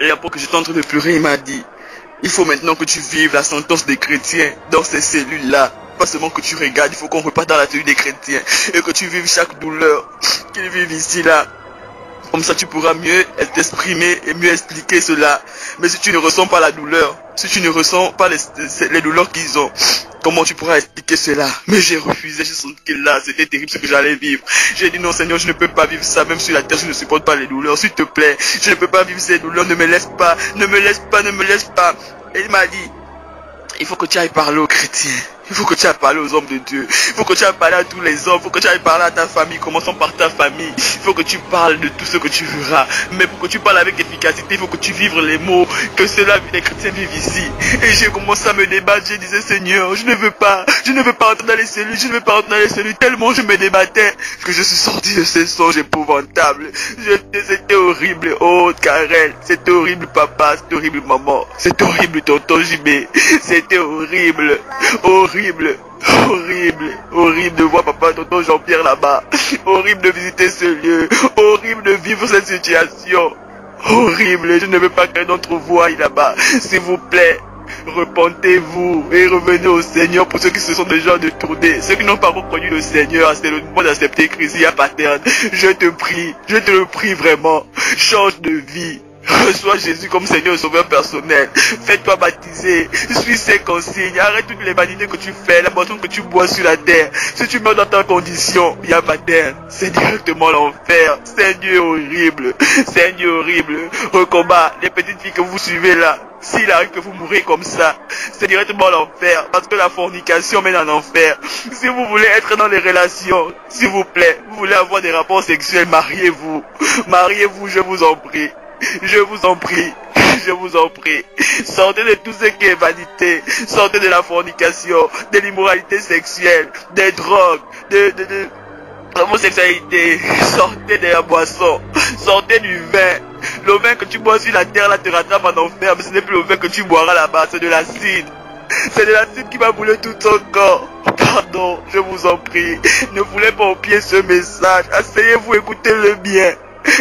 Et après que j'étais en train de pleurer, il m'a dit, il faut maintenant que tu vives la sentence des chrétiens dans ces cellules-là. Pas seulement que tu regardes, il faut qu'on reparte dans la cellule des chrétiens. Et que tu vives chaque douleur qu'ils vivent ici, là. Comme ça, tu pourras mieux t'exprimer et mieux expliquer cela. Mais si tu ne ressens pas la douleur, si tu ne ressens pas les douleurs qu'ils ont, comment tu pourras expliquer cela? Mais j'ai refusé, j'ai senti que là, c'était terrible ce que j'allais vivre. J'ai dit non Seigneur, je ne peux pas vivre ça, même sur la terre, je ne supporte pas les douleurs. S'il te plaît, je ne peux pas vivre ces douleurs, ne me laisse pas, ne me laisse pas, ne me laisse pas. Et il m'a dit, il faut que tu ailles parler aux chrétiens. Il faut que tu ailles parler aux hommes de Dieu. Il faut que tu ailles parler à tous les hommes. Il faut que tu ailles parler à ta famille. Commençons par ta famille. Il faut que tu parles de tout ce que tu verras. Mais pour que tu parles avec efficacité, il faut que tu vives les mots que ceux-là, les chrétiens vivent ici. Et j'ai commencé à me débattre. Je disais, Seigneur, je ne veux pas entrer dans les cellules. Je ne veux pas entrer dans les cellules. Tellement je me débattais que je suis sorti de ce songe épouvantable. C'était horrible. Oh, Karel. C'était horrible, papa. C'était horrible, maman. C'était horrible, tonton JB. C'était horrible. Horrible, horrible, horrible de voir papa, tonton Jean-Pierre là-bas. Horrible de visiter ce lieu. Horrible de vivre cette situation. Horrible, je ne veux pas qu'un d'entre vous aille là-bas. S'il vous plaît, repentez-vous et revenez au Seigneur pour ceux qui se sont déjà détournés. Ceux qui n'ont pas reconnu le Seigneur, c'est le moment d'accepter Christ, paterne. Je te le prie vraiment. Change de vie. Reçois Jésus comme Seigneur et Sauveur personnel. Fais-toi baptiser. Suis ses consignes. Arrête toutes les vanités que tu fais, la boisson que tu bois sur la terre. Si tu meurs dans ta condition, il y a pas terre. C'est directement l'enfer. C'est un Dieu horrible. C'est un Dieu horrible. Recombat, les petites filles que vous suivez là. S'il arrive que vous mourrez comme ça, c'est directement l'enfer. Parce que la fornication mène en enfer. Si vous voulez être dans les relations, s'il vous plaît, vous voulez avoir des rapports sexuels, mariez-vous. Mariez-vous, je vous en prie. Je vous en prie, je vous en prie. Sortez de tout ce qui est vanité. Sortez de la fornication, de l'immoralité sexuelle, des drogues, de l'homosexualité. Sortez de la boisson. Sortez du vin. Le vin que tu bois sur la terre là te rattrape en enfer. Mais ce n'est plus le vin que tu boiras là-bas, c'est de l'acide. C'est de l'acide qui va brûler tout ton corps. Pardon, je vous en prie. Ne voulez pas oublier ce message. Asseyez-vous, écoutez-le bien.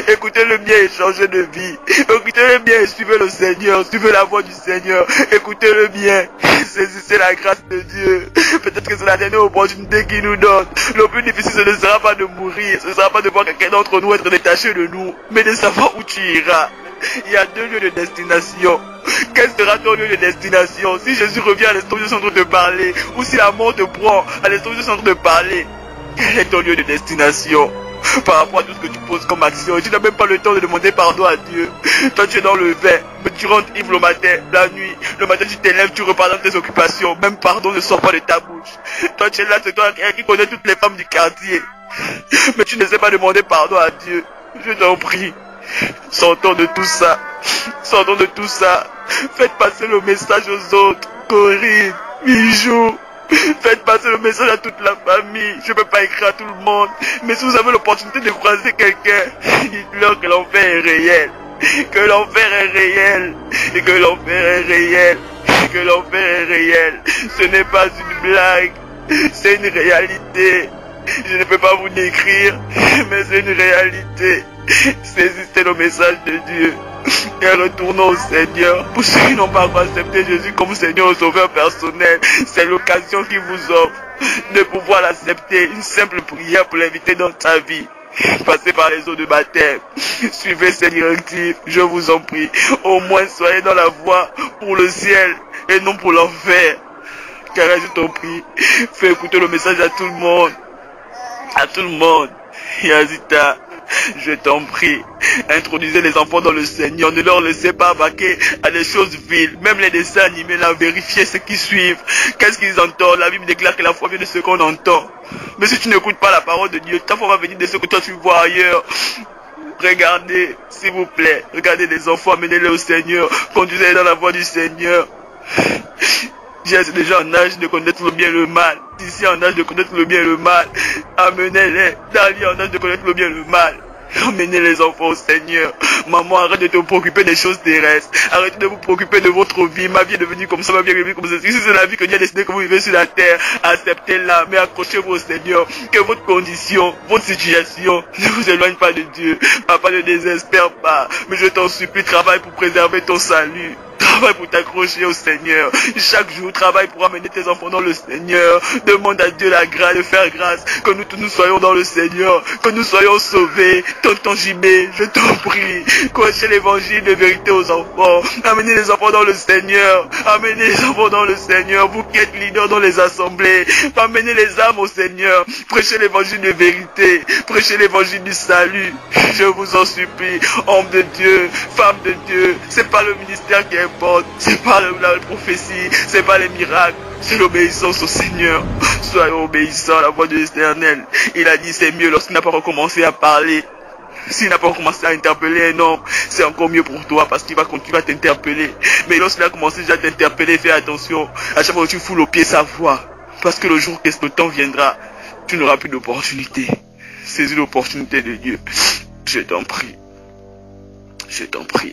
Écoutez-le bien et changez de vie. Écoutez-le bien et suivez le Seigneur. Suivez la voie du Seigneur. Écoutez-le bien. Saisissez la grâce de Dieu. Peut-être que c'est la dernière opportunité qu'il nous donne. Le plus difficile, ce ne sera pas de mourir. Ce ne sera pas de voir quelqu'un d'entre nous être détaché de nous. Mais de savoir où tu iras. Il y a 2 lieux de destination. Quel sera ton lieu de destination? Si Jésus revient à l'instant où je suis en train de parler, ou si la mort te prend à l'instant où je suis en train de parler, quel est ton lieu de destination? Par rapport à tout ce que tu poses comme action, tu n'as même pas le temps de demander pardon à Dieu. Toi tu es dans le vin, mais tu rentres ivre le matin, la nuit. Le matin tu t'élèves, tu repars dans tes occupations. Même pardon ne sort pas de ta bouche. Toi tu es là, c'est toi qui connais toutes les femmes du quartier. Mais tu ne sais pas demander pardon à Dieu. Je t'en prie. Sortons de tout ça. Sortons de tout ça. Faites passer le message aux autres. Corinne, Mijou. Faites passer le message à toute la famille. Je ne peux pas écrire à tout le monde. Mais si vous avez l'opportunité de croiser quelqu'un, dites-leur que l'enfer est réel. Que l'enfer est réel. Et que l'enfer est réel. Et que l'enfer est réel. Ce n'est pas une blague. C'est une réalité. Je ne peux pas vous décrire, mais c'est une réalité. Saisissez le message de Dieu. Et retournons au Seigneur. Pour ceux qui n'ont pas encore accepté Jésus comme Seigneur et Sauveur personnel, c'est l'occasion qui vous offre de pouvoir l'accepter. Une simple prière pour l'inviter dans ta vie. Passez par les eaux de baptême. Suivez ces directives, je vous en prie. Au moins soyez dans la voie pour le ciel et non pour l'enfer. Car je t'en prie, fais écouter le message à tout le monde. À tout le monde. Yazita, je t'en prie, introduisez les enfants dans le Seigneur, ne leur laissez pas vaquer à des choses viles, même les dessins animés, là, vérifiez ce qu'ils suivent, qu'est-ce qu'ils entendent. La Bible déclare que la foi vient de ce qu'on entend. Mais si tu n'écoutes pas la parole de Dieu, ta foi va venir de ce que toi tu vois ailleurs. Regardez, s'il vous plaît, regardez les enfants, amenez-les au Seigneur, conduisez-les dans la voie du Seigneur. J'ai déjà en âge de connaître le bien et le mal. D'ici en âge de connaître le bien et le mal. Amenez-les. Dali en âge de connaître le bien et le mal. Amenez les enfants au Seigneur. Maman, arrête de te préoccuper des choses terrestres. Arrêtez de vous préoccuper de votre vie. Ma vie est devenue comme ça, ma vie est devenue comme ça. Si c'est la vie que Dieu a décidé que vous vivez sur la terre, acceptez-la, mais accrochez-vous au Seigneur. Que votre condition, votre situation ne vous éloigne pas de Dieu. Papa, ne désespère pas. Mais je t'en supplie, travaille pour préserver ton salut. Travaille pour t'accrocher au Seigneur. Chaque jour, travaille pour amener tes enfants dans le Seigneur. Demande à Dieu la grâce de faire grâce. Que nous tous nous soyons dans le Seigneur. Que nous soyons sauvés. Tonton Jimé, je t'en prie. Coachez l'évangile de vérité aux enfants. Amenez les enfants dans le Seigneur. Amenez les enfants dans le Seigneur. Vous qui êtes leaders dans les assemblées. Amenez les âmes au Seigneur. Prêchez l'évangile de vérité. Prêchez l'évangile du salut. Je vous en supplie. Homme de Dieu, femme de Dieu. C'est pas le ministère qui importe. C'est pas la prophétie, c'est pas les miracles, c'est l'obéissance au Seigneur. Soyons obéissants à la voix de l'Éternel. Il a dit c'est mieux lorsqu'il n'a pas recommencé à parler. S'il n'a pas recommencé à interpeller un homme, c'est encore mieux pour toi parce qu'il va continuer à t'interpeller. Mais lorsqu'il a commencé déjà à t'interpeller, fais attention. À chaque fois que tu foules au pied sa voix. Parce que le jour que le temps viendra, tu n'auras plus d'opportunité. Saisis l'opportunité de Dieu. Je t'en prie. Je t'en prie.